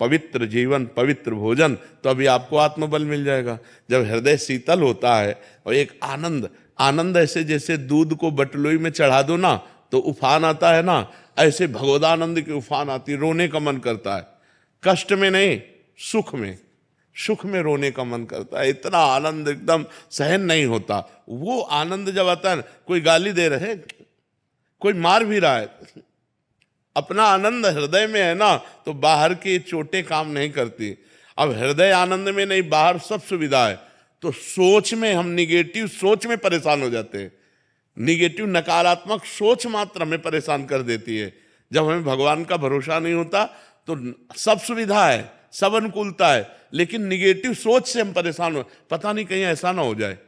पवित्र जीवन, पवित्र भोजन, तो अभी आपको आत्मबल मिल जाएगा। जब हृदय शीतल होता है और एक आनंद, आनंद ऐसे जैसे दूध को बटलोई में चढ़ा दो ना तो उफान आता है ना, ऐसे भगवदानंद की उफान आती, रोने का मन करता है। कष्ट में नहीं, सुख में, सुख में रोने का मन करता है। इतना आनंद एकदम सहन नहीं होता। वो आनंद जब आता है ना, कोई गाली दे रहे, कोई मार भी रहा है, अपना आनंद हृदय में है ना तो बाहर की चोटें काम नहीं करती। अब हृदय आनंद में नहीं, बाहर सब सुविधा है, तो सोच में हम निगेटिव सोच में परेशान हो जाते हैं। निगेटिव नकारात्मक सोच मात्र हमें परेशान कर देती है। जब हमें भगवान का भरोसा नहीं होता तो सब सुविधा है, सब अनुकूलता है, लेकिन निगेटिव सोच से हम परेशान हो, पता नहीं कहीं ऐसा ना हो जाए,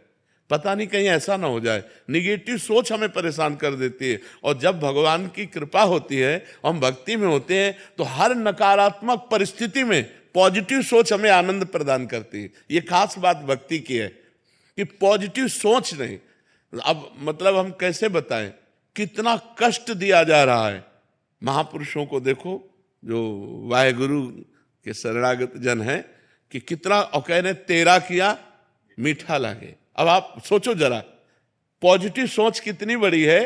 पता नहीं कहीं ऐसा ना हो जाए। निगेटिव सोच हमें परेशान कर देती है। और जब भगवान की कृपा होती है, हम भक्ति में होते हैं, तो हर नकारात्मक परिस्थिति में पॉजिटिव सोच हमें आनंद प्रदान करती है। ये खास बात भक्ति की है कि पॉजिटिव सोच नहीं। अब मतलब हम कैसे बताएं, कितना कष्ट दिया जा रहा है महापुरुषों को। देखो जो वाहेगुरु के शरणागत जन है कि कितना, और कह रहे तेरा किया मीठा लगे। अब आप सोचो जरा, पॉजिटिव सोच कितनी बड़ी है।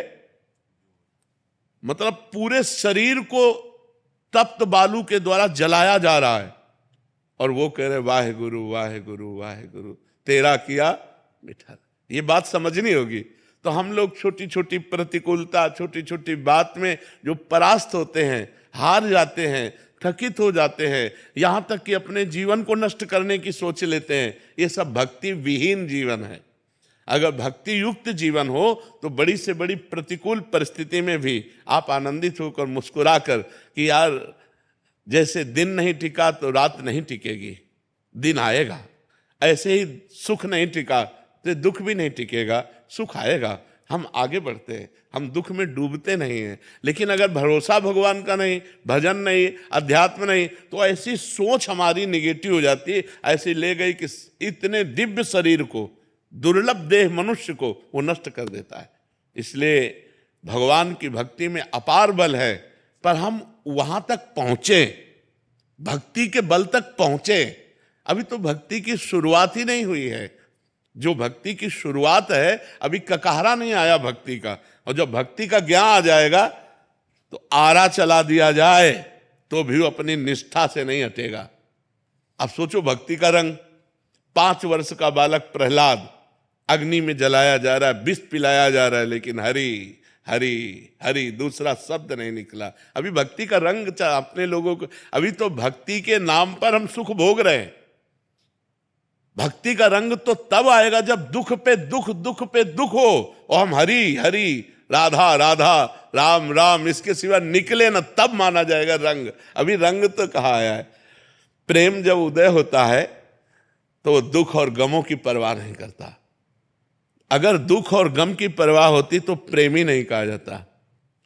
मतलब पूरे शरीर को तप्त बालू के द्वारा जलाया जा रहा है और वो कह रहे वाहेगुरु वाहेगुरु वाहेगुरु, तेरा किया मीठा। ये बात समझनी होगी। तो हम लोग छोटी छोटी प्रतिकूलता, छोटी छोटी बात में जो परास्त होते हैं, हार जाते हैं, थकित हो जाते हैं, यहां तक कि अपने जीवन को नष्ट करने की सोच लेते हैं, ये सब भक्ति विहीन जीवन है। अगर भक्ति युक्त जीवन हो तो बड़ी से बड़ी प्रतिकूल परिस्थिति में भी आप आनंदित होकर मुस्कुराकर कि यार जैसे दिन नहीं टिका तो रात नहीं टिकेगी, दिन आएगा। ऐसे ही सुख नहीं टिका तो दुख भी नहीं टिकेगा, सुख आएगा। हम आगे बढ़ते हैं, हम दुख में डूबते नहीं हैं। लेकिन अगर भरोसा भगवान का नहीं, भजन नहीं, अध्यात्म नहीं, तो ऐसी सोच हमारी निगेटिव हो जाती है। ऐसी ले गई कि इतने दिव्य शरीर को, दुर्लभ देह मनुष्य को वो नष्ट कर देता है। इसलिए भगवान की भक्ति में अपार बल है, पर हम वहां तक पहुंचे, भक्ति के बल तक पहुंचे। अभी तो भक्ति की शुरुआत ही नहीं हुई है। जो भक्ति की शुरुआत है, अभी ककहरा नहीं आया भक्ति का। और जब भक्ति का ज्ञान आ जाएगा तो आरा चला दिया जाए तो भी वो अपनी निष्ठा से नहीं हटेगा। अब सोचो भक्ति का रंग, 5 वर्ष का बालक प्रहलाद अग्नि में जलाया जा रहा है, विष पिलाया जा रहा है, लेकिन हरि हरि हरि दूसरा शब्द नहीं निकला। अभी भक्ति का रंग अपने लोगों को, अभी तो भक्ति के नाम पर हम सुख भोग रहे हैं। भक्ति का रंग तो तब आएगा जब दुख पे दुख, दुख पे दुख हो और हम हरि हरि, राधा राधा, राम राम, इसके सिवा निकले ना, तब माना जाएगा रंग। अभी रंग तो कहाँ आया है। प्रेम जब उदय होता है तो वो दुख और गमों की परवाह नहीं करता। अगर दुख और गम की परवाह होती तो प्रेम ही नहीं कहा जाता।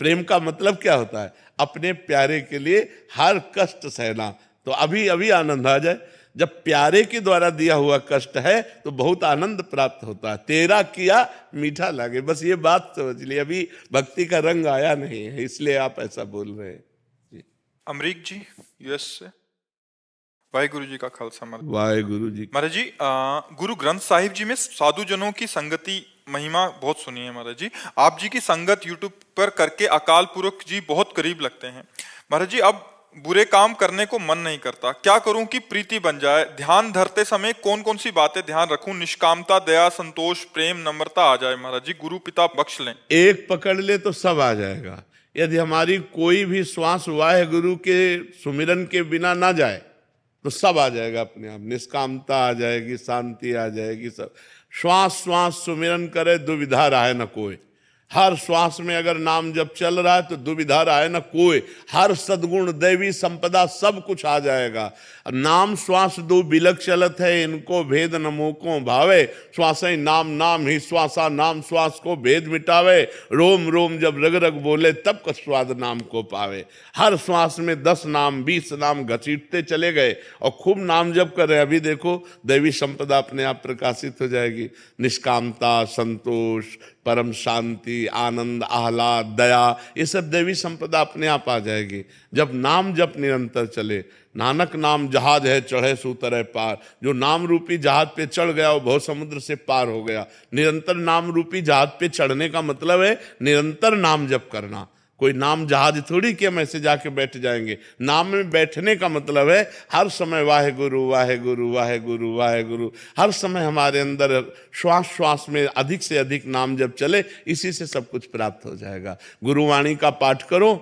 प्रेम का मतलब क्या होता है? अपने प्यारे के लिए हर कष्ट सहना। तो अभी अभी आनंद आ जाए। जब प्यारे के द्वारा दिया हुआ कष्ट है तो बहुत आनंद प्राप्त होता है। तेरा किया मीठा लगे, बस ये बात समझ ली। अभी भक्ति का रंग आया नहीं है, इसलिए आप ऐसा बोल रहे हैं। अमरीक जी यूएस से, वाहेगुरु जी का खालसा। वाहेगुरु जी। महाराज जी, गुरु ग्रंथ साहिब जी में साधु जनों की संगति महिमा बहुत सुनी है महाराज जी। आप जी की संगत यूट्यूब पर करके अकाल पुरख जी बहुत करीब लगते हैं महाराज जी। अब बुरे काम करने को मन नहीं करता, क्या करूं कि प्रीति बन जाए? ध्यान धरते समय कौन कौन सी बातें ध्यान रखूं? निष्कामता, दया, संतोष, प्रेम, नम्रता आ जाए महाराज जी। गुरु पिता बख्श लें। एक पकड़ ले तो सब आ जाएगा। यदि हमारी कोई भी श्वास वाहेगुरु के सुमिरन के बिना ना जाए तो सब आ जाएगा अपने आप। निष्कामता आ जाएगी, शांति आ जाएगी, सब। श्वास श्वास सुमिरन करे, दुविधा रहे न कोई। हर श्वास में अगर नाम जब चल रहा है तो दुविधा रहे न कोई। हर सद्गुण, दैवी संपदा, सब कुछ आ जाएगा। नाम श्वास दो बिलक चलत है, इनको भेद न मोको भावे। श्वास ही नाम, नाम ही श्वासा, नाम श्वास को भेद मिटावे। रोम रोम जब रग रग बोले, तब का स्वाद नाम को पावे। हर श्वास में 10 नाम 20 नाम घसीटते चले गए और खूब नाम जब कर रहे। अभी देखो दैवी संपदा अपने आप प्रकाशित हो जाएगी। निष्कामता, संतोष, परम शांति, आनंद, आह्लाद, दया, ये सब देवी संपदा अपने आप आ जाएगी जब नाम जप निरंतर चले। नानक नाम जहाज है चढ़े सो तरह पार। जो नाम रूपी जहाज पे चढ़ गया वो भव समुद्र से पार हो गया। निरंतर नाम रूपी जहाज पे चढ़ने का मतलब है निरंतर नाम जप करना। कोई नाम जहाज थोड़ी कि हम ऐसे जाके बैठ जाएंगे। नाम में बैठने का मतलब है हर समय वाहे गुरु वाहे गुरु वाहे गुरु वाहे गुरु, हर समय हमारे अंदर श्वास श्वास में अधिक से अधिक नाम जब चले, इसी से सब कुछ प्राप्त हो जाएगा। गुरुवाणी का पाठ करो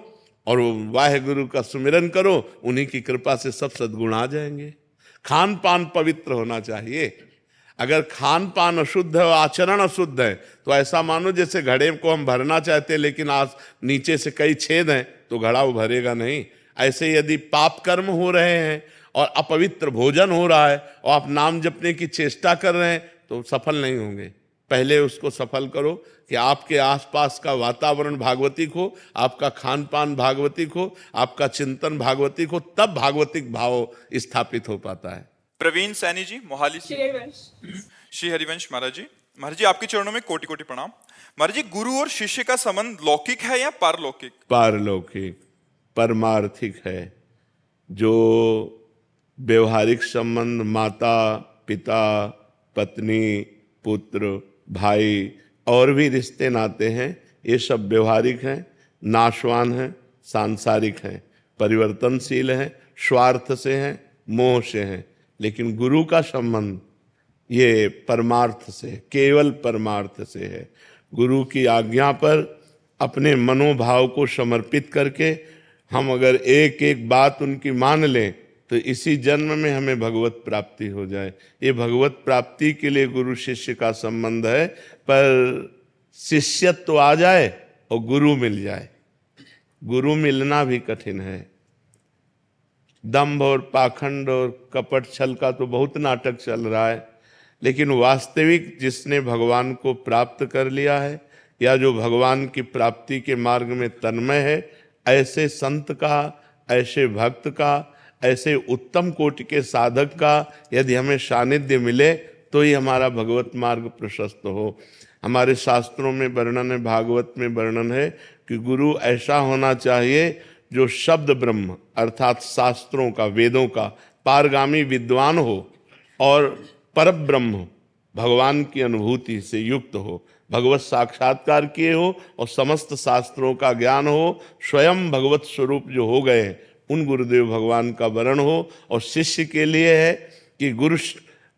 और वाहे गुरु का सुमिरन करो, उन्हीं की कृपा से सब सद्गुण आ जाएंगे। खान पान पवित्र होना चाहिए। अगर खान पान अशुद्ध है और आचरण अशुद्ध है तो ऐसा मानो जैसे घड़े को हम भरना चाहते हैं लेकिन आज नीचे से कई छेद हैं तो घड़ा वो भरेगा नहीं। ऐसे यदि पाप कर्म हो रहे हैं और अपवित्र भोजन हो रहा है और आप नाम जपने की चेष्टा कर रहे हैं तो सफल नहीं होंगे। पहले उसको सफल करो कि आपके आसपास का वातावरण भागवतिक हो, आपका खान पान भागवतिक हो, आपका चिंतन भागवतिक हो, तब भागवतिक भाव स्थापित हो पाता है। प्रवीण सैनी जी मोहाली से। श्री हरिवंश महाराज जी। महाराज जी आपके चरणों में कोटि कोटि प्रणाम। महाराज जी गुरु और शिष्य का संबंध लौकिक है या पारलौकिक? पारलौकिक, परमार्थिक है। जो व्यवहारिक संबंध माता पिता पत्नी पुत्र भाई और भी रिश्ते नाते हैं, ये सब व्यवहारिक हैं, नाशवान हैं, सांसारिक हैं, परिवर्तनशील हैं, स्वार्थ से हैं, मोह से हैं। लेकिन गुरु का संबंध ये परमार्थ से, केवल परमार्थ से है। गुरु की आज्ञा पर अपने मनोभाव को समर्पित करके हम अगर एक एक बात उनकी मान लें तो इसी जन्म में हमें भगवत प्राप्ति हो जाए। ये भगवत प्राप्ति के लिए गुरु शिष्य का संबंध है, पर शिष्यत्व तो आ जाए और गुरु मिल जाए। गुरु मिलना भी कठिन है। दंभ और पाखंड और कपट छल का तो बहुत नाटक चल रहा है, लेकिन वास्तविक जिसने भगवान को प्राप्त कर लिया है या जो भगवान की प्राप्ति के मार्ग में तन्मय है, ऐसे संत का, ऐसे भक्त का, ऐसे उत्तम कोटि के साधक का यदि हमें सानिध्य मिले तो ही हमारा भगवत मार्ग प्रशस्त हो। हमारे शास्त्रों में वर्णन है, भागवत में वर्णन है कि गुरु ऐसा होना चाहिए जो शब्द ब्रह्म अर्थात शास्त्रों का, वेदों का पारगामी विद्वान हो और परब्रह्म भगवान की अनुभूति से युक्त हो, भगवत साक्षात्कार किए हो और समस्त शास्त्रों का ज्ञान हो, स्वयं भगवत स्वरूप जो हो गए हैं उन गुरुदेव भगवान का वरण हो। और शिष्य के लिए है कि गुरु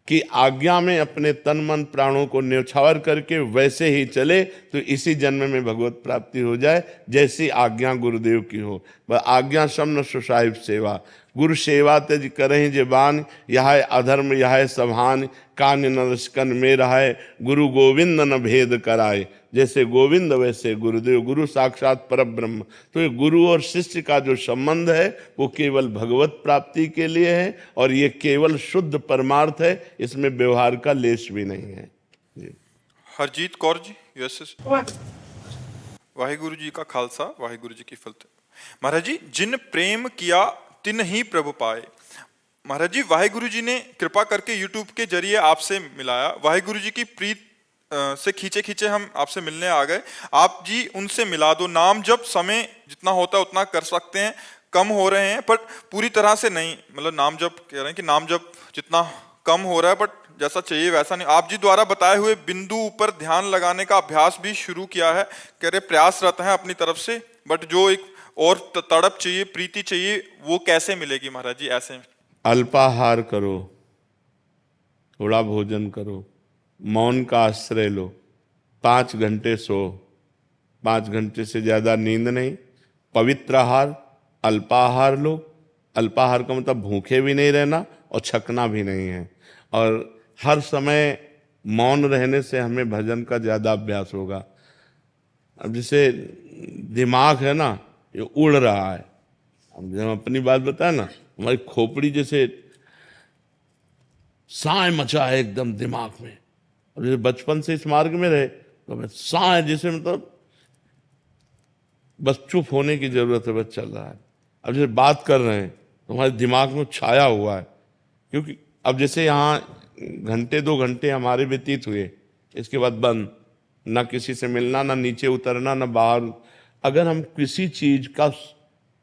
की आज्ञा में अपने तन मन प्राणों को न्यौछावर करके वैसे ही चले तो इसी जन्म में भगवत प्राप्ति हो जाए जैसी आज्ञा गुरुदेव की हो। वह आज्ञा समन सुसाहिब सेवा, गुरु सेवा तेज करें जे बान, यह अधर्म यह सभान, कान नरस्कन में रहाय, गुरु गोविंद न भेद कराए। जैसे गोविंद वैसे गुरुदेव, गुरु साक्षात परब्रह्म। तो ये गुरु और शिष्य का जो संबंध है वो केवल भगवत प्राप्ति के लिए है और ये केवल शुद्ध परमार्थ है, इसमें व्यवहार का लेश भी नहीं है। हरजीत कौर जी यूएसए। वाहिगुरु जी का खालसा, वाहिगुरु जी की फतेह। महाराज जी जिन प्रेम किया तिन ही प्रभु पाए। महाराज जी वाहिगुरु जी ने कृपा करके यूट्यूब के जरिए आपसे मिलाया। वाहिगुरु जी की प्रीत से खींचे खींचे हम आपसे मिलने आ गए। आप जी उनसे मिला दो। नाम जब समय जितना होता है उतना कर सकते हैं, कम हो रहे हैं पर पूरी तरह से नहीं। मतलब नाम जब कह रहे हैं कि नाम जब जितना कम हो रहा है बट जैसा चाहिए वैसा नहीं। आप जी द्वारा बताए हुए बिंदु ऊपर ध्यान लगाने का अभ्यास भी शुरू किया है। कह रहे प्रयासरत हैं अपनी तरफ से, बट जो एक और तड़प चाहिए, प्रीति चाहिए, वो कैसे मिलेगी महाराज जी? ऐसे अल्पाहार करो, थोड़ा भोजन करो, मौन का आश्रय लो, 5 घंटे सो, 5 घंटे से ज्यादा नींद नहीं, पवित्र आहार, अल्पाहार लो। अल्पाहार का मतलब भूखे भी नहीं रहना और छकना भी नहीं है। और हर समय मौन रहने से हमें भजन का ज्यादा अभ्यास होगा। अब जैसे दिमाग है ना, ये उड़ रहा है। अब जब अपनी बात बताए ना, हमारी खोपड़ी जैसे साए मचा है एकदम दिमाग में। और जैसे बचपन से इस मार्ग में रहे तो हमें साए जैसे मतलब बस चुप होने की जरूरत है, बस चल रहा है। अब जैसे बात कर रहे हैं तो हमारे दिमाग में छाया हुआ है, क्योंकि अब जैसे यहाँ घंटे 2 घंटे हमारे व्यतीत हुए, इसके बाद बंद, ना किसी से मिलना, ना नीचे उतरना, ना बाहर। अगर हम किसी चीज का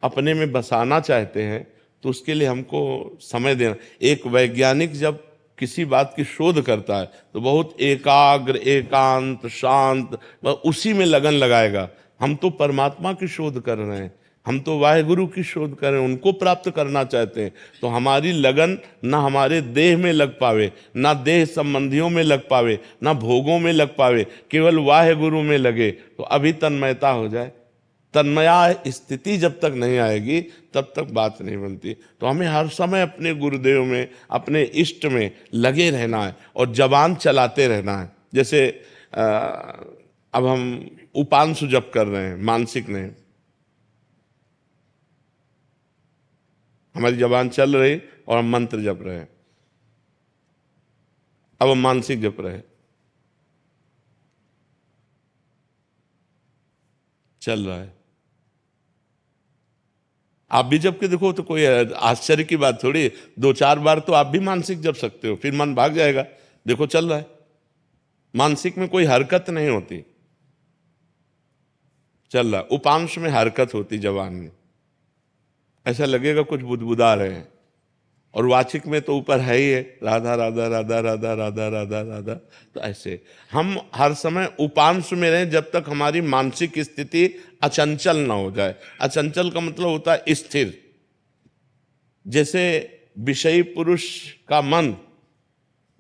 अपने में बसाना चाहते हैं तो उसके लिए हमको समय देना। एक वैज्ञानिक जब किसी बात की शोध करता है तो बहुत एकाग्र, एकांत, शांत, वह उसी में लगन लगाएगा। हम तो परमात्मा की शोध कर रहे हैं, हम तो वाहेगुरु की शोध कर रहे हैं, उनको प्राप्त करना चाहते हैं। तो हमारी लगन ना हमारे देह में लग पावे, ना देह संबंधियों में लग पावे, ना भोगों में लग पावे, केवल वाहेगुरु में लगे तो अभी तन्मयता हो जाए। तन्मया स्थिति जब तक नहीं आएगी तब तक बात नहीं बनती। तो हमें हर समय अपने गुरुदेव में, अपने इष्ट में लगे रहना है और जबान चलाते रहना है। जैसे अब हम उपांशु जप कर रहे हैं, मानसिक नहीं, हमारी जबान चल रही और हम मंत्र जप रहे हैं। अब हम मानसिक जप रहे हैं, चल रहा है। आप भी जप के देखो तो कोई आश्चर्य की बात थोड़ी। 2-4 बार तो आप भी मानसिक जप सकते हो, फिर मन भाग जाएगा। देखो चल रहा है, मानसिक में कोई हरकत नहीं होती, चल रहा। उपांश में हरकत होती जबान में, ऐसा लगेगा कुछ बुदबुदा रहे हैं। और वाचिक में तो ऊपर है ही है, राधा राधा राधा राधा राधा राधा राधा। तो ऐसे हम हर समय उपांश में रहें जब तक हमारी मानसिक स्थिति अचंचल ना हो जाए। अचंचल का मतलब होता है स्थिर। जैसे विषयी पुरुष का मन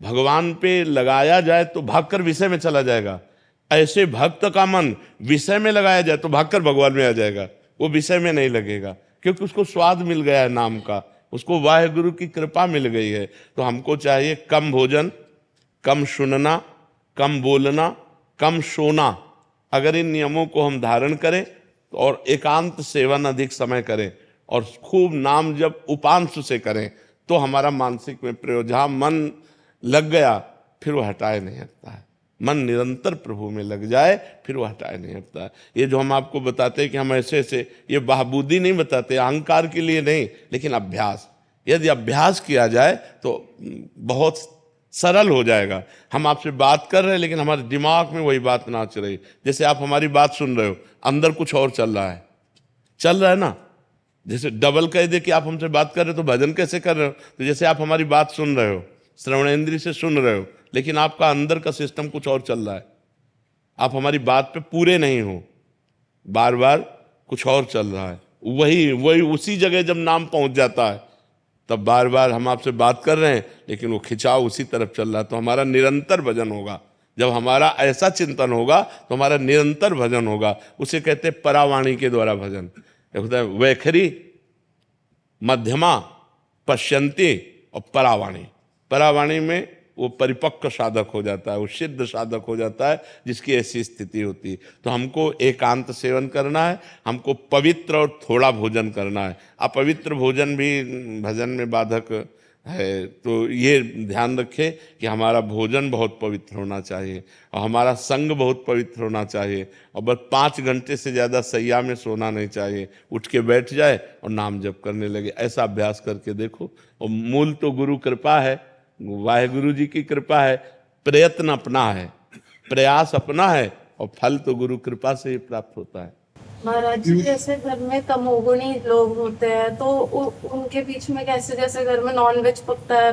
भगवान पे लगाया जाए तो भागकर विषय में चला जाएगा, ऐसे भक्त का मन विषय में लगाया जाए तो भागकर भगवान में आ जाएगा। वो विषय में नहीं लगेगा क्योंकि उसको स्वाद मिल गया है नाम का, उसको वाहेगुरु की कृपा मिल गई है। तो हमको चाहिए कम भोजन, कम सुनना, कम बोलना, कम सोना। अगर इन नियमों को हम धारण करें और एकांत सेवन अधिक समय करें और खूब नाम जब उपांश से करें तो हमारा मानसिक में प्रयोग, जहाँ मन लग गया फिर वो हटाए नहीं हटता है। मन निरंतर प्रभु में लग जाए फिर वो हटाए नहीं हटता है। ये जो हम आपको बताते हैं कि हम ऐसे ऐसे, ये बहाबुद्धी नहीं बताते, अहंकार के लिए नहीं, लेकिन अभ्यास। यदि अभ्यास किया जाए तो बहुत सरल हो जाएगा। हम आपसे बात कर रहे हैं लेकिन हमारे दिमाग में वही बात नाच रही। जैसे आप हमारी बात सुन रहे हो, अंदर कुछ और चल रहा है ना। जैसे डबल कह दे कि आप हमसे बात कर रहे हो तो भजन कैसे कर रहे हो। तो जैसे आप हमारी बात सुन रहे हो, श्रवणेंद्रिय से सुन रहे हो, लेकिन आपका अंदर का सिस्टम कुछ और चल रहा है। आप हमारी बात पे पूरे नहीं हो, बार बार कुछ और चल रहा है। वही उसी जगह जब नाम पहुंच जाता है तब बार बार हम आपसे बात कर रहे हैं लेकिन वो खिंचाव उसी तरफ चल रहा है। तो हमारा निरंतर भजन होगा। जब हमारा ऐसा चिंतन होगा तो हमारा निरंतर भजन होगा। उसे कहते हैं परावाणी के द्वारा भजन। होता है वैखरी, मध्यमा, पश्यंती और परावाणी। परावाणी में वो परिपक्व साधक हो जाता है, वो सिद्ध साधक हो जाता है जिसकी ऐसी स्थिति होती है। तो हमको एकांत सेवन करना है, हमको पवित्र और थोड़ा भोजन करना है। अपवित्र भोजन भी भजन में बाधक है। तो ये ध्यान रखें कि हमारा भोजन बहुत पवित्र होना चाहिए और हमारा संग बहुत पवित्र होना चाहिए। और बस 5 घंटे से ज़्यादा सैया में सोना नहीं चाहिए। उठ के बैठ जाए और नाम जप करने लगे। ऐसा अभ्यास करके देखो। और मूल तो गुरु कृपा है, वाहेगुरु जी की कृपा है। प्रयत्न अपना है, प्रयास अपना है और फल तो गुरु कृपा से ही प्राप्त होता है। महाराज जी, जैसे घर में तमोगुणी लोग होते हैं तो उनके बीच में कैसे, जैसे घर में नॉनवेज पकता है,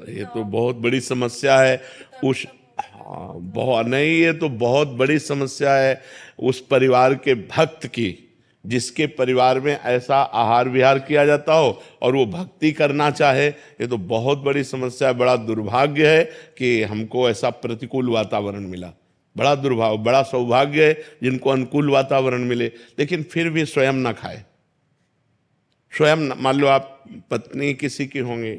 ये तो बहुत बड़ी समस्या है। बहुत नहीं, ये तो बहुत बड़ी समस्या है उस परिवार के भक्त की, जिसके परिवार में ऐसा आहार विहार किया जाता हो और वो भक्ति करना चाहे। ये तो बहुत बड़ी समस्या है। बड़ा दुर्भाग्य है कि हमको ऐसा प्रतिकूल वातावरण मिला। बड़ा दुर्भाग्य, बड़ा सौभाग्य है जिनको अनुकूल वातावरण मिले। लेकिन फिर भी स्वयं ना खाए। स्वयं, मान लो आप पत्नी किसी की होंगी,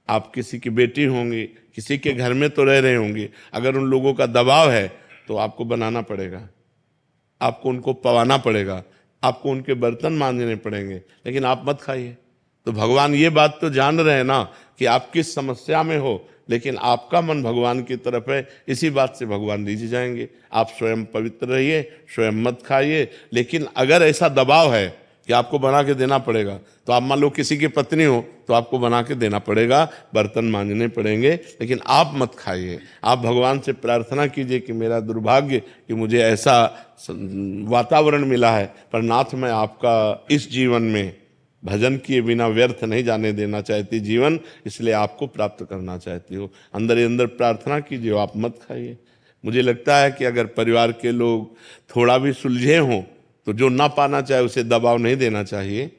आप किसी की बेटी होंगी, किसी के घर में तो रह रहे होंगे। अगर उन लोगों का दबाव है तो आपको बनाना पड़ेगा, आपको उनको पवाना पड़ेगा, आपको उनके बर्तन मांजने पड़ेंगे, लेकिन आप मत खाइए। तो भगवान ये बात तो जान रहे हैं ना कि आप किस समस्या में हो, लेकिन आपका मन भगवान की तरफ है। इसी बात से भगवान रिझ जाएंगे। आप स्वयं पवित्र रहिए, स्वयं मत खाइए। लेकिन अगर ऐसा दबाव है कि आपको बना के देना पड़ेगा। तो आप मान लो किसी की पत्नी हो तो आपको बना के देना पड़ेगा, बर्तन मांजने पड़ेंगे, लेकिन आप मत खाइए। आप भगवान से प्रार्थना कीजिए कि मेरा दुर्भाग्य कि मुझे ऐसा वातावरण मिला है, पर नाथ मैं आपका इस जीवन में भजन किए बिना व्यर्थ नहीं जाने देना चाहती जीवन, इसलिए आपको प्राप्त करना चाहती हो। अंदर ही अंदर प्रार्थना कीजिए, आप मत खाइए। मुझे लगता है कि अगर परिवार के लोग थोड़ा भी सुलझे हों तो जो ना पाना चाहे उसे दबाव नहीं देना चाहिए।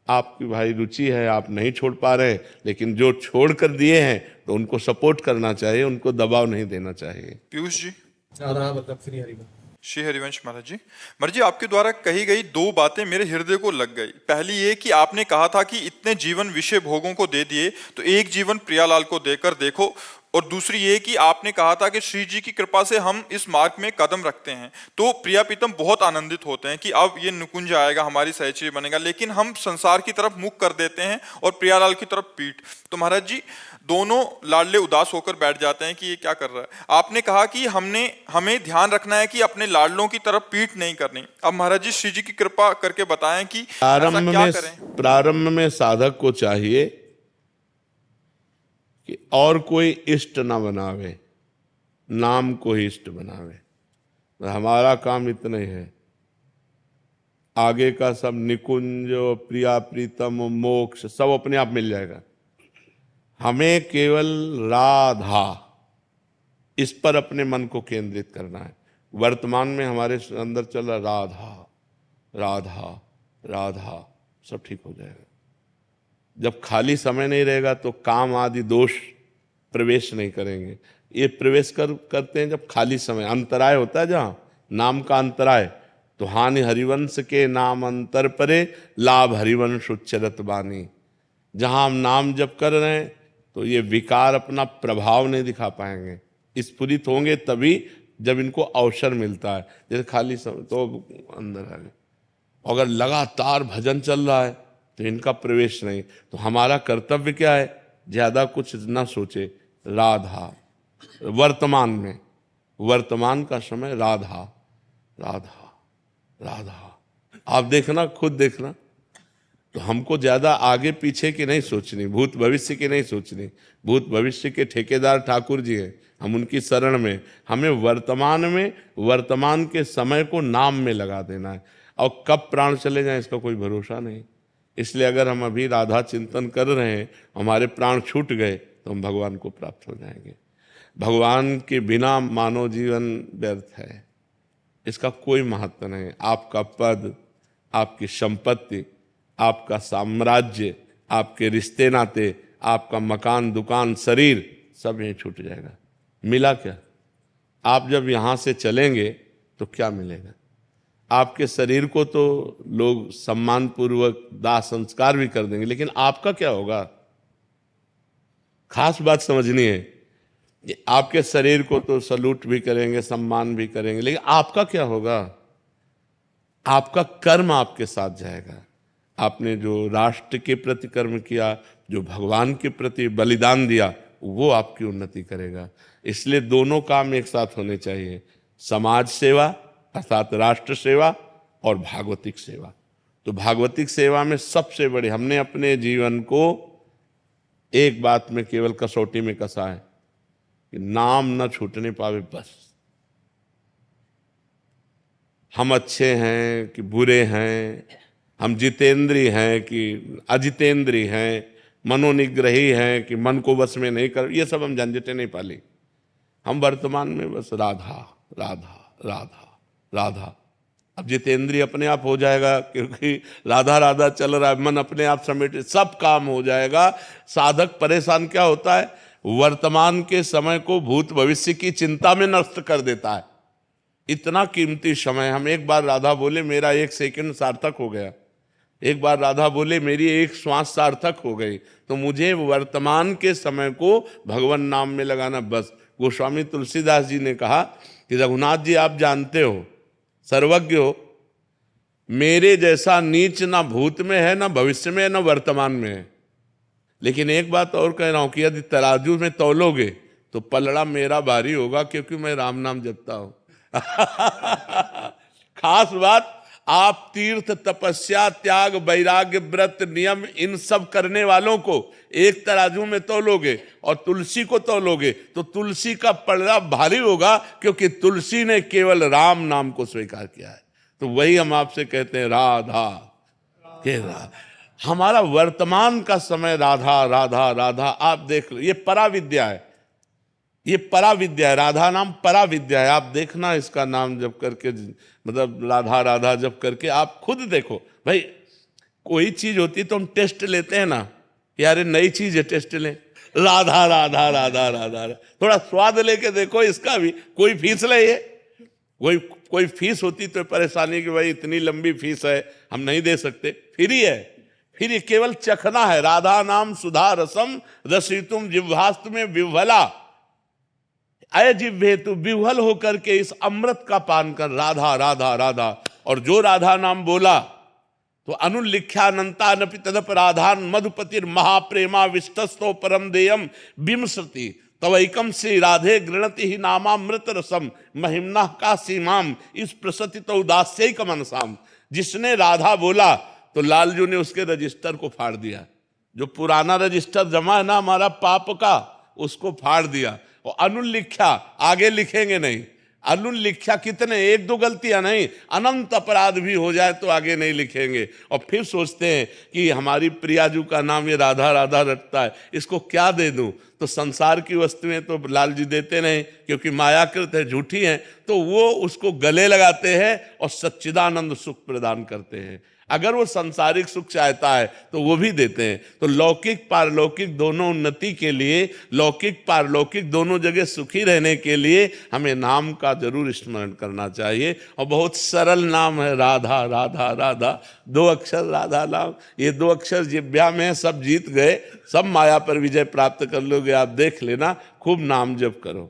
आपकी भाई रुचि है, आप नहीं छोड़ पा रहे, लेकिन जो छोड़ कर दिए हैं तो उनको सपोर्ट करना चाहिए, उनको दबाव नहीं देना चाहिए। पीयूष जी। श्री हरिवंश। श्री हरिवंश महाराज जी। महाराज जी, आपके द्वारा कही गई दो बातें मेरे हृदय को लग गई। पहली ये कि आपने कहा था कि इतने जीवन विषय भोगों को दे दिए तो एक जीवन प्रियालाल को देकर देखो, और दूसरी ये कि आपने कहा था कि श्री जी की कृपा से हम इस मार्ग में कदम रखते हैं तो प्रिया प्रीतम बहुत आनंदित होते हैं कि अब ये निकुंज आएगा, हमारी सहचर्य बनेगा, लेकिन हम संसार की तरफ मुख कर देते हैं और प्रियालाल की तरफ पीठ। तो महाराज जी, दोनों लाडले उदास होकर बैठ जाते हैं कि ये क्या कर रहा है। आपने कहा कि हमें ध्यान रखना है कि अपने लाडलों की तरफ पीठ नहीं करनी। अब महाराज जी, श्री जी की कृपा करके बताएं कि ऐसा क्या करें। प्रारंभ में साधक को चाहिए कि और कोई इष्ट ना बनावे, नाम को ही इष्ट बनावे। हमारा काम इतना ही है, आगे का सब निकुंज, प्रिया प्रीतम, मोक्ष सब अपने आप मिल जाएगा। हमें केवल राधा, इस पर अपने मन को केंद्रित करना है। वर्तमान में हमारे अंदर चल रहा राधा राधा राधा, सब ठीक हो जाएगा। जब खाली समय नहीं रहेगा तो काम आदि दोष प्रवेश नहीं करेंगे। ये प्रवेश करते हैं जब खाली समय, अंतराय होता है जहाँ नाम का अंतराय, तो हानि हरिवंश के नाम अंतर परे, लाभ हरिवंश उच्चरत बानी। जहाँ हम नाम जप कर रहे हैं तो ये विकार अपना प्रभाव नहीं दिखा पाएंगे, स्फुरित होंगे तभी जब इनको अवसर मिलता है। जैसे खाली समय तो अंदर आ गए, अगर लगातार भजन चल रहा है तो इनका प्रवेश नहीं। तो हमारा कर्तव्य क्या है, ज्यादा कुछ ना सोचे, राधा वर्तमान में, वर्तमान का समय राधा राधा राधा। आप देखना, खुद देखना, तो हमको ज्यादा आगे पीछे की नहीं सोचनी, भूत भविष्य की नहीं सोचनी। भूत भविष्य के ठेकेदार ठाकुर जी हैं, हम उनकी शरण में। हमें वर्तमान में, वर्तमान के समय को नाम में लगा देना है, और कब प्राण चले जाएं इसका कोई भरोसा नहीं। इसलिए अगर हम अभी राधा चिंतन कर रहे हैं, हमारे प्राण छूट गए तो हम भगवान को प्राप्त हो जाएंगे। भगवान के बिना मानव जीवन व्यर्थ है, इसका कोई महत्व नहीं। आपका पद, आपकी संपत्ति, आपका साम्राज्य, आपके रिश्ते नाते, आपका मकान दुकान शरीर, सब यहीं छूट जाएगा। मिला क्या? आप जब यहाँ से चलेंगे तो क्या मिलेगा? आपके शरीर को तो लोग सम्मान पूर्वक दाह संस्कार भी कर देंगे, लेकिन आपका क्या होगा? खास बात समझनी है, आपके शरीर को तो सलूट भी करेंगे, सम्मान भी करेंगे, लेकिन आपका क्या होगा? आपका कर्म आपके साथ जाएगा। आपने जो राष्ट्र के प्रति कर्म किया, जो भगवान के प्रति बलिदान दिया, वो आपकी उन्नति करेगा। इसलिए दोनों काम एक साथ होने चाहिए, समाज सेवा अर्थात राष्ट्र सेवा और भागवतिक सेवा। तो भागवतिक सेवा में सबसे बड़ी, हमने अपने जीवन को एक बात में केवल कसौटी में कसा है कि नाम न छूटने पावे, बस। हम अच्छे हैं कि बुरे हैं, हम जितेंद्रीय हैं कि अजितेंद्रीय हैं, मनोनिग्रही हैं कि मन को वश में नहीं कर, ये सब हम झंझटें नहीं पाली। हम वर्तमान में बस राधा राधा राधा राधा। अब जितेंद्रिय अपने आप हो जाएगा, क्योंकि राधा राधा चल रहा है, मन अपने आप समेट, सब काम हो जाएगा। साधक परेशान क्या होता है, वर्तमान के समय को भूत भविष्य की चिंता में नष्ट कर देता है। इतना कीमती समय, हम एक बार राधा बोले मेरा 1 सेकंड सार्थक हो गया, एक बार राधा बोले मेरी 1 श्वास सार्थक हो गई। तो मुझे वर्तमान के समय को भगवान नाम में लगाना, बस। गोस्वामी तुलसीदास जी ने कहा कि रघुनाथ जी, आप जानते हो, सर्वज्ञ हो, मेरे जैसा नीच ना भूत में है, ना भविष्य में है, ना वर्तमान में है। लेकिन एक बात और कह रहा हूं कि यदि तराजू में तौलोगे तो पलड़ा मेरा भारी होगा, क्योंकि मैं राम नाम जपता हूं। खास बात, आप तीर्थ, तपस्या, त्याग, वैराग्य, व्रत, नियम इन सब करने वालों को एक तराजू में तौलोगे और तुलसी को तौलोगे तो तुलसी का पलड़ा भारी होगा, क्योंकि तुलसी ने केवल राम नाम को स्वीकार किया है। तो वही हम आपसे कहते हैं, राधा के राधा। हमारा वर्तमान का समय राधा राधा राधा। आप देख लो, ये पराविद्या है, ये पराविद्या है। राधा नाम पराविद्या है। आप देखना इसका नाम जप करके, मतलब राधा राधा जप करके आप खुद देखो। भाई कोई चीज होती तो हम टेस्ट लेते हैं ना, यार नई चीज है, टेस्ट लें, राधा राधा राधा राधा। थोड़ा स्वाद लेके देखो इसका भी। कोई फीस ले, ये कोई फीस होती तो परेशानी कि भाई इतनी लंबी फीस है, हम नहीं दे सकते। फ्री है, फिर ये केवल चखना है। राधा नाम सुधा रसम रसितुम जिह्वास्तु में विह्वला, अय जिह्वे तू विह्वल होकर के इस अमृत का पान कर, राधा राधा राधा। और जो राधा नाम बोला तो अनुल्लिख्यानंता नपि तदप राधान मधुपतिर महाप्रेमा विष्टस्तो परम देयम विमसति तवैकम से राधे गृणति ही नामामृत रसम महिमना का सीमाम इस प्रसति तो उदास्य मनसाम। जिसने राधा बोला तो लालजू ने उसके रजिस्टर को फाड़ दिया। जो पुराना रजिस्टर जमा है ना हमारा पाप का, उसको फाड़ दिया। और अनुल्लिख्या, आगे लिखेंगे नहीं। अनुल्लिख्या कितने, एक दो गलतियां नहीं, अनंत अपराध भी हो जाए तो आगे नहीं लिखेंगे। और फिर सोचते हैं कि हमारी प्रियाजू का नाम ये राधा राधा रटता है, इसको क्या दे दूं। तो संसार की वस्तुएं तो लाल जी देते नहीं, क्योंकि मायाकृत है, झूठी हैं। तो वो उसको गले लगाते हैं और सच्चिदानंद सुख प्रदान करते हैं। अगर वो सांसारिक सुख चाहता है तो वो भी देते हैं। तो लौकिक पारलौकिक दोनों उन्नति के लिए, लौकिक पारलौकिक दोनों जगह सुखी रहने के लिए हमें नाम का जरूर स्मरण करना चाहिए। और बहुत सरल नाम है, राधा राधा राधा। 2 अक्षर राधा नाम, ये 2 अक्षर जिह्वा में सब जीत गए, सब माया पर विजय प्राप्त कर लोगे। आप देख लेना, खूब नाम जप करो।